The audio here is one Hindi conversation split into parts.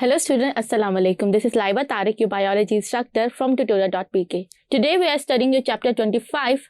Hello student, Assalamu alaikum. This is Laiba Tariq, your biology instructor from tutorial.pk. Today we are studying your chapter 25,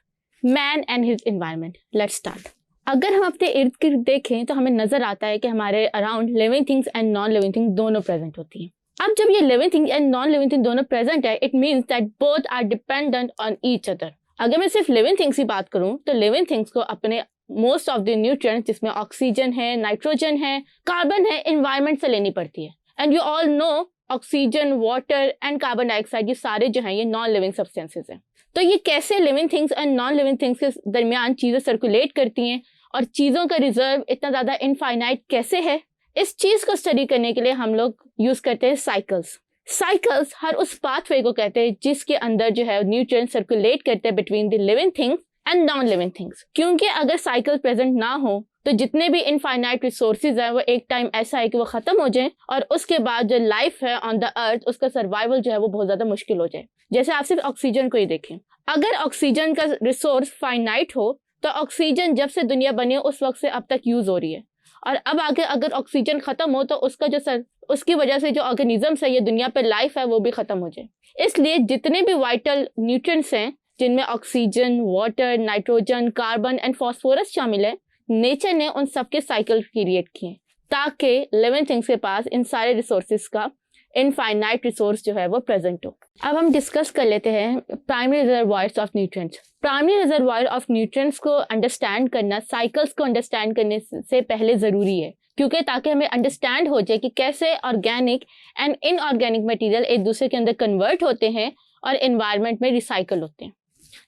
Man and his environment. Let's start. अगर हम अपने इर्द गिर्द देखें तो हमें नजर आता है कि हमारे around living things and non living things दोनों प्रेजेंट होती हैं। अब जब ये living thing and non living thing दोनों प्रेजेंट है, it means that both are dependent on each other. अगर मैं सिर्फ लिविंग थिंग्स की बात करूं तो लिविंग थिंग्स को अपने मोस्ट ऑफ द न्यूट्रिएंट्स जिसमें ऑक्सीजन है, नाइट्रोजन है, कार्बन है, एनवायरनमेंट से लेनी पड़ती है। And you all know oxygen, water and carbon dioxide ये सारे जो हैं ये नॉन लिविंग सब्सटेंसेस हैं। तो ये कैसे living things and non living things के दरमियान चीज़ें सर्कुलेट करती हैं और चीज़ों का रिजर्व इतना ज़्यादा इनफाइनाइट कैसे है, इस चीज़ को स्टडी करने के लिए हम लोग यूज़ करते हैं साइकिल्स। साइकिल्स हर उस पाथवे को कहते हैं जिसके अंदर जो है न्यूट्रिएंट सर्कुलेट करते हैं between the living things and non living things. क्योंकि अगर साइकिल प्रेजेंट ना हो तो जितने भी इनफाइनाइट रिसोर्सेज हैं वो एक टाइम ऐसा है कि वो खत्म हो जाए और उसके बाद जो लाइफ है ऑन द अर्थ उसका सर्वाइवल जो है वो बहुत ज्यादा मुश्किल हो जाए। जैसे आप सिर्फ ऑक्सीजन को ही देखें, अगर ऑक्सीजन का रिसोर्स फाइनाइट हो तो ऑक्सीजन जब से दुनिया बनी है उस वक्त से अब तक यूज हो रही है, और अब आगे अगर ऑक्सीजन खत्म हो तो उसका जो उसकी वजह से जो ऑर्गेनिजम्स है ये दुनिया पे लाइफ है वो भी खत्म हो जाए। इसलिए जितने भी वाइटल न्यूट्रिएंट्स हैं जिनमें oxygen, water, nitrogen, carbon and phosphorus शामिल है, नेचर ने उन सबके साइकिल क्रिएट किए ताकि लिविंग थिंग्स के पास इन सारे रिसोर्सेज का इनफाइनाइट रिसोर्स जो है वो प्रेजेंट हो। अब हम डिस्कस कर लेते हैं primary reservoirs of nutrients. Primary reservoir of nutrients को अंडरस्टैंड करना साइकिल्स को अंडरस्टैंड करने से पहले ज़रूरी है, क्योंकि ताकि हमें अंडरस्टैंड हो जाए कि कैसे ऑर्गेनिक एंड इनऑर्गेनिक मटीरियल एक दूसरे के अंदर कन्वर्ट होते हैं और इन्वायरमेंट में रिसाइकल होते हैं।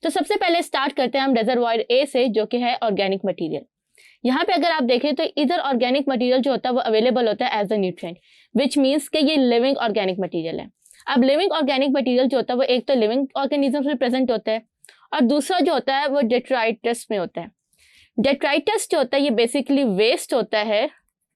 तो सबसे पहले स्टार्ट करते हैं हम रिजर्वायर ए से, जो कि है ऑर्गेनिक मटीरियल। यहाँ पे अगर आप देखें तो इधर ऑर्गेनिक मटेरियल जो होता है वो अवेलेबल होता है as a nutrient, which means कि ये लिविंग ऑर्गेनिक मटेरियल है। अब लिविंग ऑर्गेनिक मटेरियल जो होता है वो एक तो लिविंग ऑर्गेनिजम्स में प्रेजेंट होता है और दूसरा जो होता है वो डेट्राइटस में होता है। डेट्राइटस जो होता है ये बेसिकली वेस्ट होता है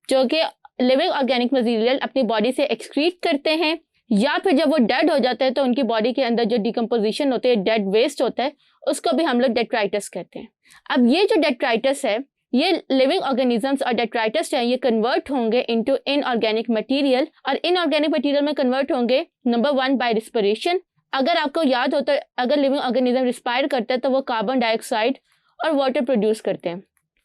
जो कि लिविंग ऑर्गेनिक मटेरियल अपनी बॉडी से एक्सक्रीट करते हैं, या फिर जब वो डेड हो जाता है तो उनकी बॉडी के अंदर जो डिकम्पोजिशन होती है, डेड वेस्ट होता है, उसको भी हम लोग डेट्राइटस कहते हैं। अब ये जो डेट्राइटस है ये लिविंग ऑर्गेनिजम्स और डेट्राइटस है ये कन्वर्ट होंगे इनटू इनऑर्गेनिक मटेरियल, और इनऑर्गेनिक मटेरियल में कन्वर्ट होंगे नंबर 1 बाय रिस्पिरेशन। अगर आपको याद हो तो अगर लिविंग ऑर्गेनिज्म रिस्पायर करता है तो वो कार्बन डाइऑक्साइड और वाटर प्रोड्यूस करते हैं,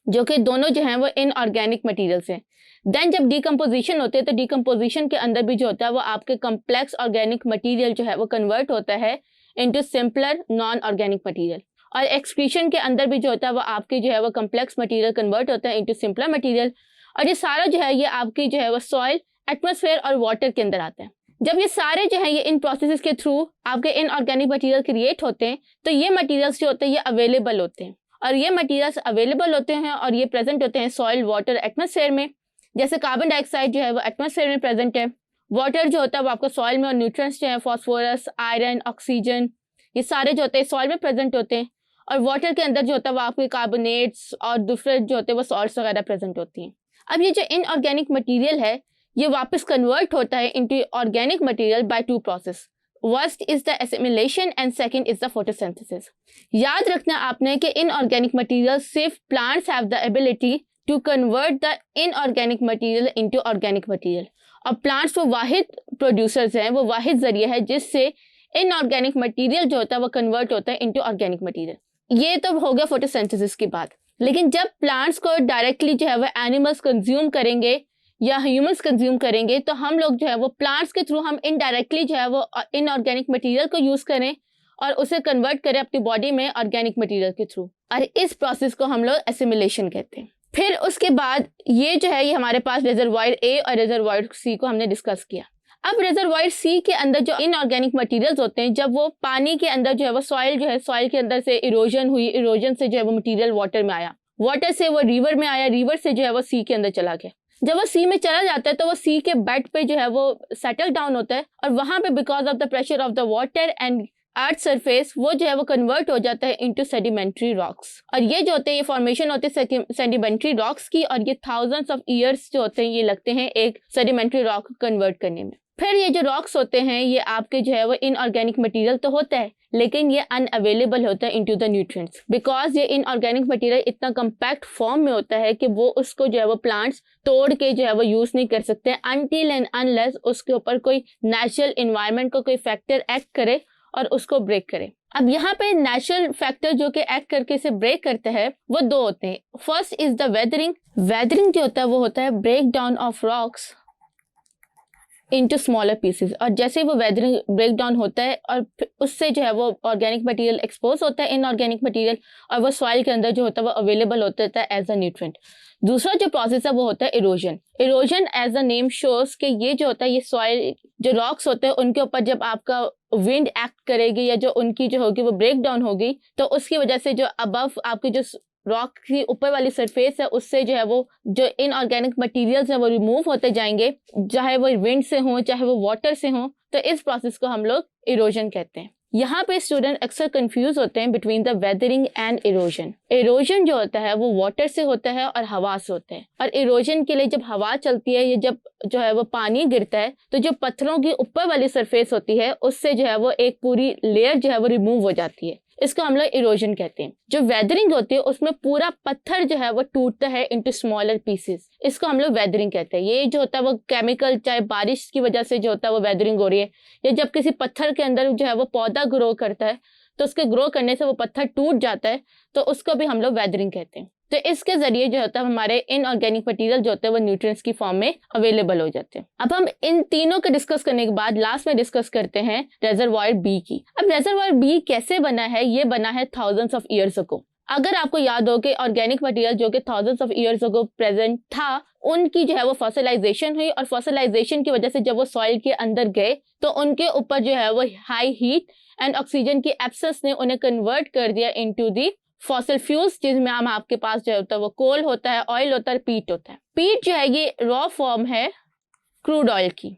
जो कि दोनों जो हैं वो इनऑर्गेनिक मटेरियल्स हैं। देन जब डिकम्पोजिशन होते हैं तो डिकम्पोजिशन के अंदर भी जो होता है वो आपके कम्प्लेक्स ऑर्गेनिक मटीरियल जो है वो कन्वर्ट होता है into simpler non organic material, और एक्सक्रीशन के अंदर भी जो होता है वो आपकी जो है वो कम्प्लेक्स मटेरियल कन्वर्ट होता है इनटू सिंपलर मटेरियल, और ये सारा जो है ये आपकी जो है वो सॉइल, एटमॉस्फेयर और वाटर के अंदर आता है। जब ये सारे जो है ये इन प्रोसेसेस के थ्रू आपके इनऑर्गेनिक मटेरियल क्रिएट होते हैं तो ये मटेरियल्स जो होते हैं ये अवेलेबल होते हैं, और ये मटेरियल्स अवेलेबल होते हैं और ये प्रेजेंट होते हैं सॉइल, वाटर, एटमॉस्फेयर में। जैसे कार्बन डाइऑक्साइड जो है वो एटमॉस्फेयर में प्रेजेंट है, वाटर जो होता है वो आपको सॉइल में, और न्यूट्रिएंट्स जो है फॉस्फोरस, आयरन, ऑक्सीजन, ये सारे जो होते हैं सॉइल में प्रेजेंट होते हैं, और वाटर के अंदर जो होता है वो आपके कार्बोनेट्स और दूसरे जो होते हैं वो सॉल्ट्स वगैरह प्रेजेंट होती हैं। अब ये जो इनऑर्गेनिक मटेरियल है ये वापस कन्वर्ट होता है into organic material by 2 process. First is the assimilation and second is the photosynthesis. याद रखना आपने कि इनऑर्गेनिक मटेरियल सिर्फ plants have the ability to convert the inorganic material into organic material, और प्लांट्स वो वाहिद प्रोड्यूसर्स हैं, वो वाहिद जरिया है जिससे इनऑर्गेनिक मटेरियल जो होता है वो कन्वर्ट होता है इनटू ऑर्गेनिक मटेरियल। ये तो हो गया फोटोसिंथेसिस की बात। लेकिन जब प्लांट्स को डायरेक्टली जो है वो एनिमल्स कंज्यूम करेंगे या ह्यूमंस कंज्यूम करेंगे तो हम लोग जो है वो प्लांट्स के थ्रू हम इनडायरेक्टली जो है वो इनऑर्गेनिक मटेरियल को यूज करें और उसे कन्वर्ट करें अपनी बॉडी में ऑर्गेनिक मटेरियल के थ्रू, और इस प्रोसेस को हम लोग एसिमिलेशन कहते हैं। फिर उसके बाद ये जो है ये हमारे पास रिजर्वायर ए और रिजर्वायर सी को हमने डिस्कस किया। अब रिजर्वायर सी के अंदर जो इनऑर्गेनिक मटेरियल्स होते हैं, जब वो पानी के अंदर जो है वो सॉइल जो है, सॉइल के अंदर से इरोजन हुई, इरोजन से जो है वो मटेरियल वाटर में आया, वाटर से वो रिवर में आया, रिवर से जो है वो सी के अंदर चला गया। जब वो सी में चला जाता है तो वो सी के बेड पे जो है वो सेटल डाउन होता है, और वहां पे because of the pressure of the water and earth surface वो जो है वो कन्वर्ट हो जाता है इनटू सेडिमेंट्री रॉक्स, और ये जो होते हैं ये फॉर्मेशन होते हैं सेडिमेंट्री रॉक्स की, और ये थाउजेंड्स ऑफ ईयर्स जो होते हैं ये लगते हैं एक सेडिमेंट्री रॉक कन्वर्ट करने में। फिर ये जो रॉक्स होते हैं ये आपके जो है वो इनऑर्गेनिक मटेरियल तो होता है, लेकिन ये अनअवेलेबल होता है इनटू द न्यूट्रिएंट्स, बिकॉज ये इनऑर्गेनिक मटेरियल इतना कम्पैक्ट फॉर्म में होता है कि वो उसको जो है वो प्लांट्स तोड़ के जो है वो यूज नहीं कर सकते अनटिल एंड अनलेस उसके ऊपर कोई नेचुरल इन्वायरमेंट को कोई फैक्टर एक्ट करे और उसको ब्रेक करे। अब यहाँ पे नेचुरल फैक्टर जो कि एक्ट करके इसे ब्रेक करते हैं वो दो होते हैं। First is the weathering. Weathering जो होता है वो होता है break down of rocks into smaller pieces, और जैसे ही वो वेदरिंग ब्रेक डाउन होता है और उससे जो है वो ऑर्गेनिक मटेरियल एक्सपोज होता है इनऑर्गेनिक मटेरियल, और वो सॉइल के अंदर जो होता है वो अवेलेबल होता है एज अ न्यूट्रिएंट। दूसरा जो प्रोसेस है वो होता है erosion. Erosion as a name shows कि ये जो होता है ये सॉइल जो रॉक्स होते हैं उनके ऊपर जब आपका विंड एक्ट करेगी या जो उनकी जो होगी वो ब्रेक डाउन होगी, तो उसकी वजह से जो अबव आपकी जो रॉक की ऊपर वाली सरफेस है उससे जो है वो जो इनऑर्गेनिक मटेरियल्स है वो रिमूव होते जाएंगे, चाहे वो विंड से हो चाहे वो वाटर से हो। तो इस प्रोसेस को हम लोग इरोजन कहते हैं। यहाँ पे स्टूडेंट अक्सर कंफ्यूज होते हैं between the weathering and erosion. Erosion जो होता है वो वाटर से होता है और हवा से होता है, और इरोजन के लिए जब हवा चलती है या जब जो है वो पानी गिरता है तो जो पत्थरों की ऊपर वाली सरफेस होती है उससे जो है वो एक पूरी लेयर जो है वो रिमूव हो जाती है, इसको हम लोग इरोजन कहते हैं। जो वेदरिंग होती है उसमें पूरा पत्थर जो है वो टूटता है इनटू स्मॉलर पीसेस, इसको हम लोग वेदरिंग कहते हैं। ये जो होता है वो केमिकल चाहे बारिश की वजह से जो होता है वो वेदरिंग हो रही है, या जब किसी पत्थर के अंदर जो है वो पौधा ग्रो करता है तो उसके ग्रो करने से वो पत्थर टूट जाता है, तो उसको भी हम लोग वेदरिंग कहते हैं। तो इसके जरिए जो होता है हमारे इनऑर्गेनिक मटेरियल जो होते हैं वो न्यूट्रिएंट्स की फॉर्म में अवेलेबल हो जाते हैं। अब हम इन तीनों को डिस्कस करने के बाद लास्ट में डिस्कस करते हैं रेजर्वॉयर बी की। अब रेजर्वॉयर बी कैसे बना है? ये बना है थाउजेंड्स ऑफ ईयर्स अगो। अगर आपको याद हो कि ऑर्गेनिक मटेरियल जो कि thousands of years ago present था, उनकी जो है वो फॉसिलाइजेशन हुई, और फॉसिलाइजेशन की वजह से जब वो सॉइल के अंदर गए तो उनके ऊपर जो है वो हाई हीट एंड ऑक्सीजन की एब्सेंस ने उन्हें कन्वर्ट कर दिया इनटू दी फॉसिल फ्यूल्स, जिसमें हम आपके पास जो होता है वो कोल होता है, ऑयल होता है, पीट होता है। पीट जो है ये रॉ फॉर्म है क्रूड ऑयल की।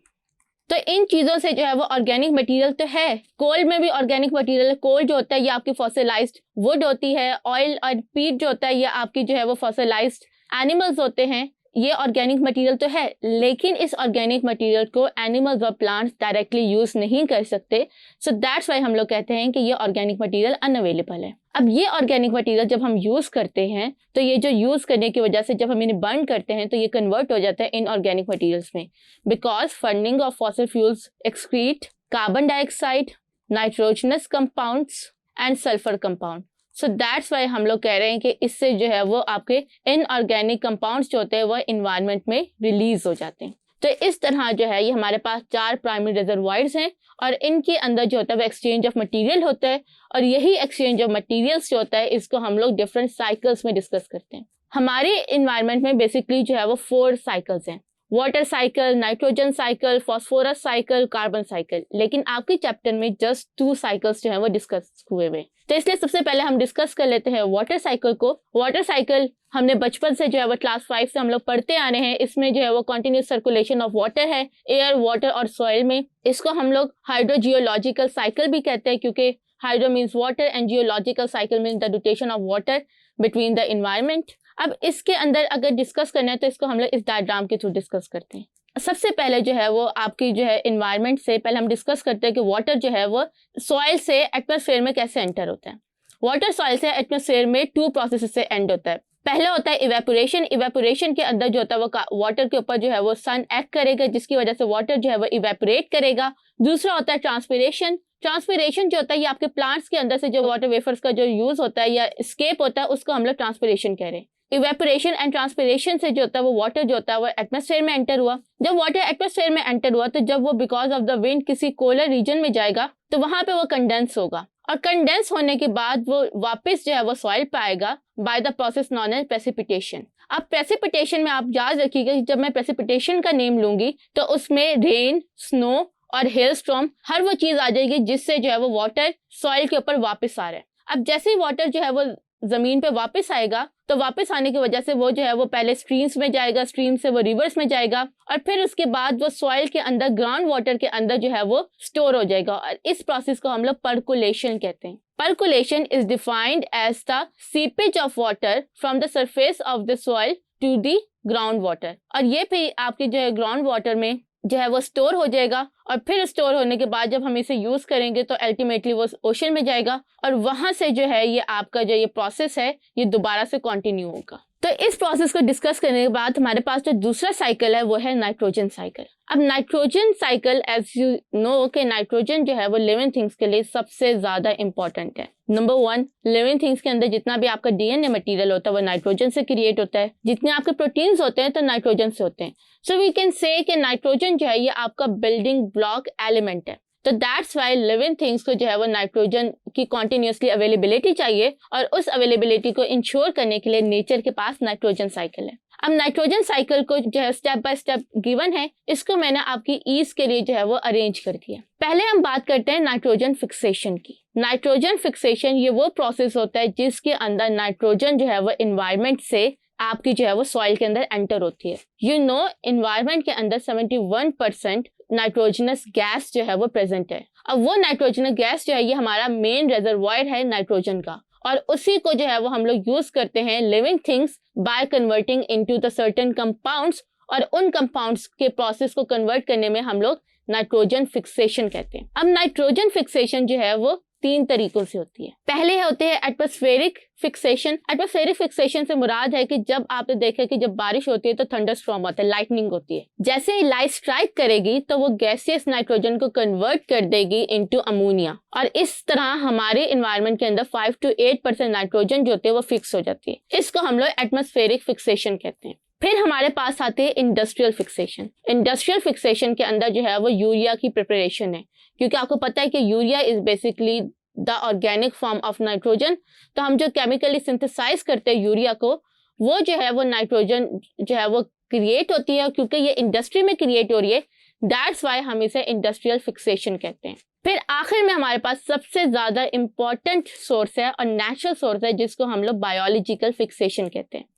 तो इन चीजों से जो है वो ऑर्गेनिक मटेरियल तो है, कोल में भी ऑर्गेनिक मटेरियल है। कोल जो होता है ये आपकी फॉसिलाइज्ड वुड होती है, ऑयल और पीट जो होता है ये आपकी जो है वो फॉसिलाइज्ड एनिमल्स होते हैं। ये ऑर्गेनिक मटेरियल तो है, लेकिन इस ऑर्गेनिक मटेरियल को एनिमल्स और प्लांट्स डायरेक्टली यूज नहीं कर सकते, सो दैट्स वाई हम लोग कहते हैं कि ये ऑर्गेनिक मटेरियल अनअवेलेबल है। अब ये ऑर्गेनिक मटेरियल जब हम यूज करते हैं तो ये जो यूज करने की वजह से जब हम इन्हें बर्न करते हैं तो ये कन्वर्ट हो जाता है इन ऑर्गेनिक मटेरियल्स में, because burning of fossil fuels excrete carbon dioxide, nitrogenous compounds and sulphur compound. So that's why हम लोग कह रहे हैं कि इससे जो है वो आपके इनऑर्गेनिक कंपाउंड्स जो होते हैं वो इन्वायरमेंट में रिलीज हो जाते हैं। तो इस तरह जो है ये हमारे पास 4 प्राइमरी रिजर्वॉयर्स हैं, और इनके अंदर जो होता है वो एक्सचेंज ऑफ मटेरियल होता है, और यही एक्सचेंज ऑफ मटेरियल्स जो होता है इसको हम लोग डिफरेंट साइकिल्स में डिस्कस करते हैं। हमारे इन्वायरमेंट में बेसिकली जो है वो 4 साइकिल्स हैं, water cycle, nitrogen cycle, phosphorus cycle, carbon cycle. लेकिन आपके चैप्टर में जस्ट 2 साइकिल्स जो है वो डिस्कस हुए हुए, तो इसलिए सबसे पहले हम डिस्कस कर लेते हैं वाटर साइकिल को। वाटर साइकिल हमने बचपन से जो है वो क्लास 5 से हम लोग पढ़ते आ रहे हैं। इसमें जो है वो कंटिन्यूस सर्कुलेशन ऑफ वाटर है एयर, वाटर और सॉइल में। इसको हम लोग हाइड्रोजियोलॉजिकल साइकिल भी कहते हैं, क्योंकि hydro means water and geological cycle means the rotation of water between the environment. अब इसके अंदर अगर डिस्कस करना है तो इसको हम लोग इस डायग्राम के थ्रू डिस्कस करते हैं। सबसे पहले जो है वो आपकी जो है इन्वायरमेंट से पहले हम डिस्कस करते हैं कि वाटर जो है वो सॉइल से एटमॉस्फेयर में कैसे एंटर होता है। वाटर सॉइल से एटमॉस्फेयर में 2 प्रोसेस से एंड होता है। पहला होता है इवेपोरेशन। इवेपोरेशन के अंदर जो होता है वो वाटर के ऊपर जो है वो सन एक्ट करेगा, जिसकी वजह से वाटर जो है वो इवेपोरेट करेगा। दूसरा होता है ट्रांसपिरेशन। ट्रांसपिरेशन जो होता है ये आपके प्लांट्स के अंदर से जो वाटर वेफर्स का जो यूज होता है या स्केप होता है उसको हम लोग ट्रांसपिरेशन कह रहे हैं। इवेपोरेशन एंड ट्रांसपिरेशन से जो होता है वो वाटर जो होता है वो एटमॉस्फेयर में एंटर हुआ। जब वाटर एटमॉस्फेयर में एंटर हुआ तो जब वो बिकॉज ऑफ द विंड किसी कोलर रीजन में जाएगा तो वहां पे वो कंडेंस होगा, और कंडेंस होने के बाद वो वापस जो है वो सॉइल पे आएगा by the process known as precipitation. अब प्रेसिपिटेशन में आप याद रखिएगा जब मैं प्रेसिपिटेशन का नेम लूंगी तो उसमें रेन, स्नो और हेलस्टॉर्म हर वो चीज आ जाएगी जिससे जो है वो वाटर सॉइल के ऊपर वापस आ रहा है। अब जैसे ही वाटर जो है वो जमीन पे वापस आएगा तो वापस आने की वजह से वो जो है वो पहले स्ट्रीम्स में जाएगा, स्ट्रीम से वो रिवर्स में जाएगा, और फिर उसके बाद वो सॉइल के अंदर ग्राउंड वाटर के अंदर जो है वो स्टोर हो जाएगा, और इस प्रोसेस को हम लोग पर्कुलेशन कहते हैं। Percolation is defined as the seepage of water from the surface of the soil to the ground water. और ये भी आपके जो है ग्राउंड वाटर में जो है वो स्टोर हो जाएगा और फिर स्टोर होने के बाद जब हम इसे यूज करेंगे तो अल्टीमेटली वो ओशन में जाएगा और वहां से जो है ये आपका जो ये प्रोसेस है ये दोबारा से कंटिन्यू होगा। तो इस प्रोसेस को डिस्कस करने के बाद हमारे पास जो दूसरा साइकिल है वो है नाइट्रोजन साइकिल। अब nitrogen cycle as you know कि नाइट्रोजन जो है वो लिविंग थिंग्स के लिए सबसे ज्यादा इंपॉर्टेंट है। नंबर 1, लिविंग थिंग्स के अंदर जितना भी आपका डीएनए मटेरियल होता है वो नाइट्रोजन से क्रिएट होता है, जितने आपके प्रोटीन्स होते हैं तो नाइट्रोजन से होते हैं। सो वी कैन से कि नाइट्रोजन जो है ये आपका बिल्डिंग ब्लॉक एलिमेंट है। तो दैट्स वाई लिविंग थिंग्स को जो है वो नाइट्रोजन की कॉन्टिन्यूसली अवेलेबिलिटी चाहिए और उस अवेलेबिलिटी को इंश्योर करने के लिए नेचर के पास नाइट्रोजन साइकिल है। अब नाइट्रोजन साइकिल को जो है स्टेप बाय स्टेप गिवन है, इसको मैंने आपकी ईज के लिए जो है वो अरेंज कर दिया। पहले हम बात करते हैं नाइट्रोजन फिक्सेशन की। नाइट्रोजन फिक्सेशन ये वो प्रोसेस होता है जिसके अंदर नाइट्रोजन जो है वो एनवायरमेंट से आपकी जो है वो सॉइल के अंदर एंटर होती है। यू नो एनवायरमेंट के अंदर 71% नाइट्रोजनस गैस जो है वो प्रेजेंट है। अब वो नाइट्रोजनस गैस जो है ये हमारा मेन रिजर्वॉयर है नाइट्रोजन का और उसी को जो है वो हम लोग यूज करते हैं living things by converting into the certain compounds और उन कंपाउंड्स के प्रोसेस को कन्वर्ट करने में हम लोग नाइट्रोजन फिक्सेशन कहते हैं। अब नाइट्रोजन फिक्सेशन जो है वो 3 तरीकों से होती है। पहले होते हैं एटमॉस्फेरिक फिक्सेशन। एटमॉस्फेरिक फिक्सेशन से मुराद है कि जब आपने देखा कि जब बारिश होती है तो थंडरस्टॉर्म होता है, लाइटनिंग होती है। जैसे ही लाइट स्ट्राइक करेगी तो वो गैसियस नाइट्रोजन को कन्वर्ट कर देगी इनटू अमोनिया और इस तरह हमारे एनवायरनमेंट के अंदर 5 to 8% नाइट्रोजन जो होती है वो फिक्स हो जाती है। इसको हम लोग एटमॉस्फेरिक फिक्सेशन कहते हैं। फिर हमारे पास आते हैं इंडस्ट्रियल फिक्सेशन। इंडस्ट्रियल फिक्सेशन के अंदर जो है वो यूरिया की प्रिपरेशन है, क्योंकि आपको पता है कि urea is basically the organic form of nitrogen. तो हम जो केमिकली सिंथेसाइज करते हैं यूरिया को, वो जो है वो नाइट्रोजन जो है वो क्रिएट होती है। क्योंकि ये इंडस्ट्री में क्रिएट हो रही है, दैट्स वाई हम इसे इंडस्ट्रियल फिक्सेशन कहते हैं। फिर आखिर में हमारे पास सबसे ज्यादा इंपॉर्टेंट सोर्स है और नेचुरल सोर्स है जिसको हम लोग बायोलॉजिकल फिक्सेशन कहते हैं।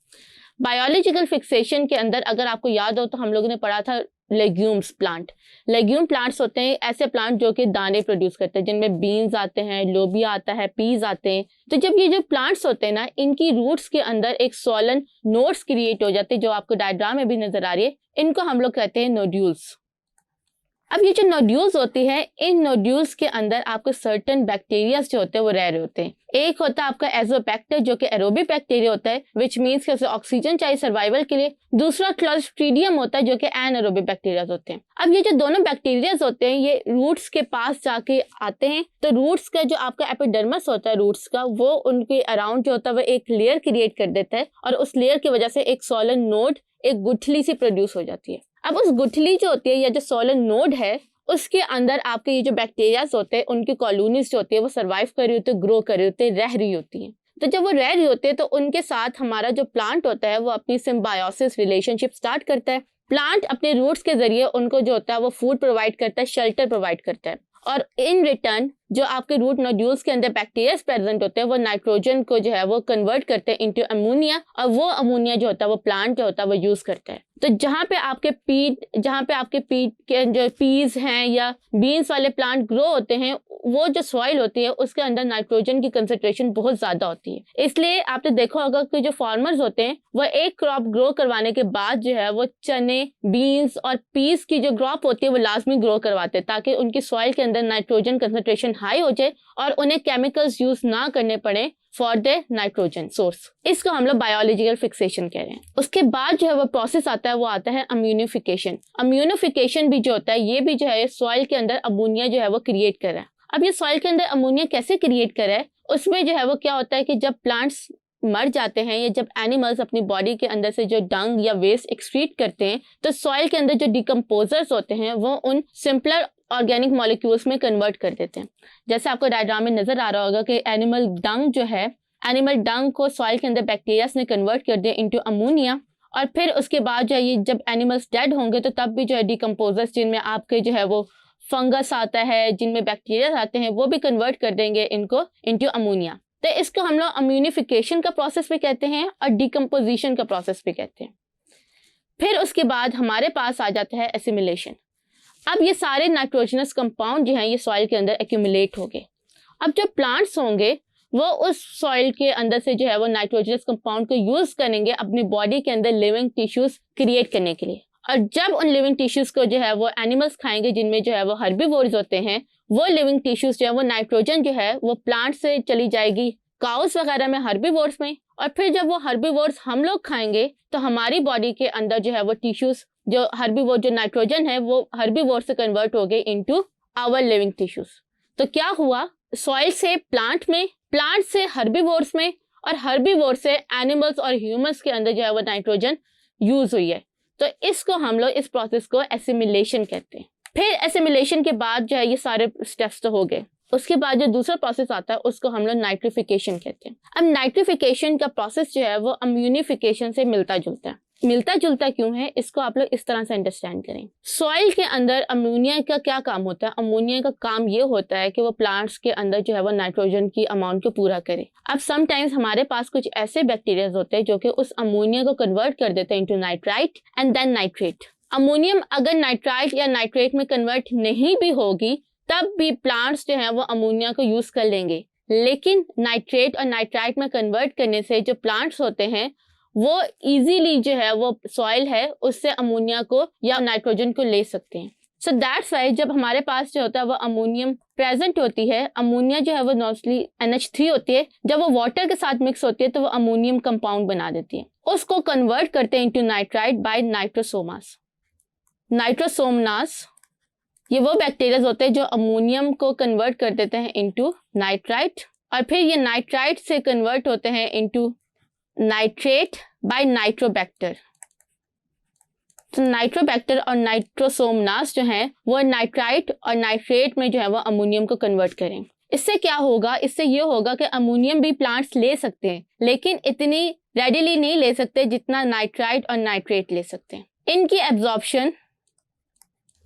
बायोलॉजिकल फिक्सेशन के अंदर अगर आपको याद हो तो हम लोगों ने पढ़ा था लेग्यूम्स प्लांट। लेग्यूम प्लांट्स होते हैं ऐसे प्लांट जो कि दाने प्रोड्यूस करते हैं, जिनमें बीन्स आते हैं, लोबिया आता है, पीज आते हैं। तो जब ये जो प्लांट्स होते हैं ना, इनकी रूट्स के अंदर एक सोलन नोड्स क्रिएट हो जाते हैं जो आपको डायग्राम में भी नजर आ रही है। इनको हम लोग कहते हैं नोड्यूल्स। अब ये जो नोड्यूल्स होती है, इन नोड्यूल्स के अंदर आपको सर्टेन बैक्टीरिया जो होते हैं वो रह रहे होते हैं। एक होता है आपका एजोबैक्टर जो कि एरोबिक बैक्टीरिया होता है, विच मीन्स कि उसे ऑक्सीजन चाहिए सर्वाइवल के लिए। दूसरा क्लोस्ट्रीडियम होता है जो कि एनारोबिक बैक्टीरिया होते हैं। अब ये जो दोनों बैक्टीरिया होते हैं ये रूट्स के पास जाके आते हैं। तो रूट्स का जो आपका एपिडर्मिस होता है रूट्स का, वो उनके अराउंड जो होता है वो एक लेयर क्रिएट कर देता है और उस लेयर की वजह से एक सोलन नोड, एक गुठली सी प्रोड्यूस हो जाती है। अब उस गुठली जो होती है या जो सोलन नोड है, उसके अंदर आपके ये जो बैक्टीरियाज होते हैं उनकी कॉलोनीज जो होती है वो सर्वाइव कर रही होती है, ग्रो कर रही होती है, रह रही होती है। तो जब वो रह रही होती है तो उनके साथ हमारा जो प्लांट होता है वो अपनी सिम्बायोसिस रिलेशनशिप स्टार्ट करता है। प्लांट अपने रूट्स के जरिए उनको जो होता है वो फूड प्रोवाइड करता है, शेल्टर प्रोवाइड करता है और इन रिटर्न जो आपके रूट नोड्यूल्स के अंदर बैक्टीरिया प्रेजेंट होते हैं वो नाइट्रोजन को जो है वो कन्वर्ट करते हैं इनटू अमोनिया और वो अमोनिया जो होता है वो प्लांट जो होता है वो यूज करता है। तो जहाँ पे आपके पीट के जो पीज हैं या बीन्स वाले प्लांट ग्रो होते हैं, वो जो सॉइल होती है उसके अंदर नाइट्रोजन की कंसंट्रेशन बहुत ज्यादा होती है। इसलिए आपने देखा होगा कि जो फार्मर्स होते हैं वो एक क्रॉप ग्रो करवाने के बाद जो है वो चने, बीन्स और पीस की जो क्रॉप होती है वो लाजमी ग्रो करवाते हैं ताकि उनकी सॉइल के अंदर नाइट्रोजन कंसंट्रेशन हाई हो जाए और उन्हें केमिकल्स यूज ना करने पड़े फॉर द नाइट्रोजन सोर्स। इसको हम लोग बायोलॉजिकल फिक्सेशन कह रहे हैं। उसके बाद जो है वो प्रोसेस आता है, वो आता है अम्यूनिफिकेशन। अम्यूनिफिकेशन भी जो होता है ये भी जो है सॉइल के अंदर अमोनिया जो है वो क्रिएट कर रहा है। अब ये सॉइल के अंदर अमोनिया कैसे क्रिएट कर रहा है, उसमें जो है वो क्या होता है कि जब प्लांट्स मर जाते हैं या जब एनिमल्स अपनी बॉडी के अंदर से जो डंग या वेस्ट एक्सक्रीट करते हैं तो सॉइल के अंदर जो डिकम्पोजर्स होते हैं वो उन सिंपलर ऑर्गेनिक मॉलिक्यूल्स में कन्वर्ट कर देते हैं। जैसे आपको डायग्राम में नजर आ रहा होगा कि एनिमल डंग जो है, एनिमल डंग को सॉइल के अंदर बैक्टीरिया ने कन्वर्ट कर दिया इनटू अमोनिया और फिर उसके बाद जो है ये जब एनिमल्स डेड होंगे तो तब भी जो है डिकम्पोजर्स जिनमें आपके जो है वो फंगस आता है, जिनमें बैक्टीरिया आते हैं, वो भी कन्वर्ट कर देंगे इनको इनटू अमोनिया। तो इसको हम लोग अम्यूनिफिकेशन का प्रोसेस भी कहते हैं और डिकम्पोजिशन का प्रोसेस भी कहते हैं। फिर उसके बाद हमारे पास आ जाता है एसिमिलेशन। अब ये सारे नाइट्रोजनस कंपाउंड जो हैं ये सॉइल के अंदर एक्यूमुलेट होंगे। अब जो प्लांट्स होंगे वो उस सॉइल के अंदर से जो है वो नाइट्रोजनस कंपाउंड को यूज करेंगे अपनी बॉडी के अंदर लिविंग टिश्यूज क्रिएट करने के लिए। और जब उन लिविंग टिश्यूज को जो है वो एनिमल्स खाएंगे जिनमें जो है वो हर्बीवोर्स होते हैं, वो लिविंग टिश्यूज जो है वो नाइट्रोजन जो है वो प्लांट से चली जाएगी काउस वगैरह में हर्बीवोर्स में, और फिर जब वो हर्बीवोर्स हम लोग खाएंगे तो हमारी बॉडी के अंदर जो है वो टिश्यूज जो हर्बीवोर जो नाइट्रोजन है वो हर्बीवोर से कन्वर्ट हो गए इनटू आवर लिविंग टिश्यूज। तो क्या हुआ, सॉइल से प्लांट में, प्लांट से हर्बीवोर्स में, और हर्बीवोर से एनिमल्स और ह्यूमंस के अंदर जो है वो नाइट्रोजन यूज हुई है। तो इसको हम लोग इस प्रोसेस को एसिमिलेशन कहते हैं। फिर एसिमिलेशन के बाद जो है ये सारे स्टेप्स तो हो गए, उसके बाद जो दूसरा प्रोसेस आता है उसको हम लोग नाइट्रिफिकेशन कहते हैं। अब नाइट्रिफिकेशन का प्रोसेस जो है वो अम्यूनिफिकेशन से मिलता जुलता है। मिलता जुलता क्यों है, इसको आप लोग इस तरह से अंडरस्टैंड करें। सॉइल के अंदर अमोनिया का क्या काम होता है, अमोनिया का काम ये होता है कि वो प्लांट्स के अंदर जो है वो नाइट्रोजन की अमाउंट को पूरा करे। अब समटाइम्स हमारे पास कुछ ऐसे बैक्टीरिया होते हैं जो कि उस अमोनिया को कन्वर्ट कर देते हैं into nitrite and then nitrate. Ammonium अगर नाइट्राइट या नाइट्रेट में कन्वर्ट नहीं भी होगी तब भी प्लांट्स जो है वो अमोनिया को यूज कर लेंगे, लेकिन नाइट्रेट और नाइट्राइट में कन्वर्ट करने से जो प्लांट्स होते हैं वो इजीली जो है वो सॉइल है उससे अमोनिया को या नाइट्रोजन को ले सकते हैं। सो दैट्स वाई जब हमारे पास जो होता है वो अमोनियम प्रेजेंट होती है, अमोनिया जो है वो नॉर्मली NH3 होती है, जब वो वाटर के साथ मिक्स होती है तो वो अमोनियम कंपाउंड बना देती है, उसको कन्वर्ट करते हैं इनटू नाइट्राइट बाय नाइट्रोसोमास। नाइट्रोसोमनास ये वो बैक्टीरिया होते हैं जो अमोनियम को कन्वर्ट कर देते हैं इनटू नाइट्राइट, और फिर ये नाइट्राइट से कन्वर्ट होते हैं इनटू नाइट्रेट बाय नाइट्रोबैक्टर। तो नाइट्रोबैक्टर और नाइट्रोसोमनास जो है वो नाइट्राइट और नाइट्रेट में जो है वो अमोनियम को कन्वर्ट करें। इससे क्या होगा, इससे ये होगा कि अमोनियम भी प्लांट्स ले सकते हैं, लेकिन इतनी रेडिली नहीं ले सकते जितना नाइट्राइट और नाइट्रेट ले सकते हैं। इनकी एब्जॉर्प्शन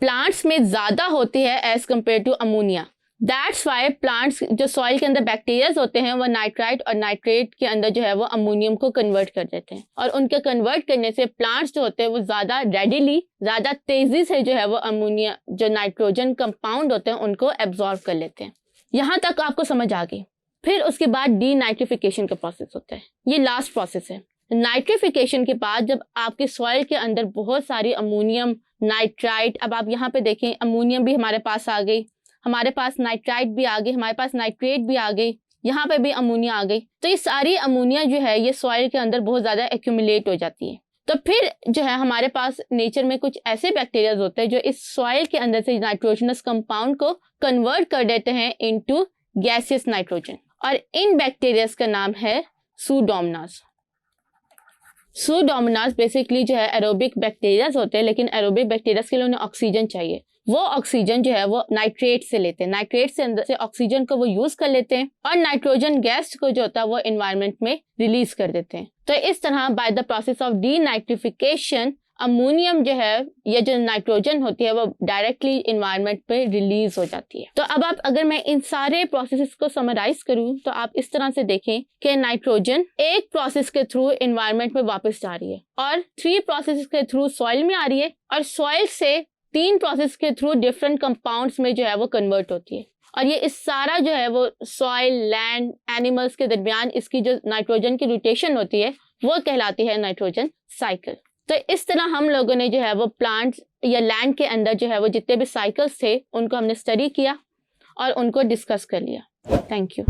प्लांट्स में ज्यादा होती है as compare to ammonia. That's why plants जो सॉइल के अंदर बैक्टीरियाज होते हैं वो नाइट्राइट और नाइट्रेट के अंदर जो है वो अमोनियम को कन्वर्ट कर देते हैं, और उनके कन्वर्ट करने से प्लांट्स जो होते हैं वो ज्यादा रेडिली, ज्यादा तेजी से जो है वो अमोनिया जो नाइट्रोजन कंपाउंड होते हैं उनको एब्जॉर्ब कर लेते हैं। यहाँ तक आपको समझ आ गई। फिर उसके बाद डीनाइट्रिफिकेशन का प्रोसेस होता है, ये लास्ट प्रोसेस है। नाइट्रिफिकेशन के बाद जब आपके सॉइल के अंदर बहुत सारी अमोनियम, नाइट्राइट, अब आप यहाँ पे देखें अमोनियम भी हमारे पास आ गई, हमारे पास नाइट्राइट भी आ गई, हमारे पास नाइट्रेट भी आ गई, यहाँ पे भी अमोनिया आ गई, तो ये सारी अमोनिया जो है ये सॉइल के अंदर बहुत ज्यादा एक्यूमुलेट हो जाती है। तो फिर जो है हमारे पास नेचर में कुछ ऐसे बैक्टीरिया होते हैं जो इस सॉइल के अंदर से नाइट्रोजनस कंपाउंड को कन्वर्ट कर देते हैं इनटू गैसियस नाइट्रोजन, और इन बैक्टीरिया का नाम है सूडोमोनास। सूडोमोनास बेसिकली जो है एरोबिक बैक्टीरिया होते हैं, लेकिन एरोबिक बैक्टीरिया के लिए उन्हें ऑक्सीजन चाहिए। वो ऑक्सीजन जो है वो नाइट्रेट से लेते हैं, नाइट्रेट से अंदर से ऑक्सीजन को वो यूज कर लेते हैं और नाइट्रोजन गैस को जो होता है वो एनवायरनमेंट में रिलीज कर देते हैं। तो इस तरह bye the process of denitrification ammonium जो है या जो नाइट्रोजन होती है वो डायरेक्टली एनवायरनमेंट पे रिलीज हो जाती है। तो अब आप अगर मैं इन सारे प्रोसेसेस को समराइज करूं तो आप इस तरह से देखें कि नाइट्रोजन एक प्रोसेस के थ्रू एनवायरनमेंट में वापस जा रही है, और 3 प्रोसेस के थ्रू सॉइल में आ रही है, और सॉइल से 3 प्रोसेस के थ्रू डिफरेंट कंपाउंड्स में जो है वो कन्वर्ट होती है। और ये इस सारा जो है वो सॉइल, लैंड, एनिमल्स के दरमियान इसकी जो नाइट्रोजन की रोटेशन होती है वो कहलाती है नाइट्रोजन साइकिल। तो इस तरह हम लोगों ने जो है वो प्लांट्स या लैंड के अंदर जो है वो जितने भी साइकिल्स थे उनको हमने स्टडी किया और उनको डिस्कस कर लिया। Thank you.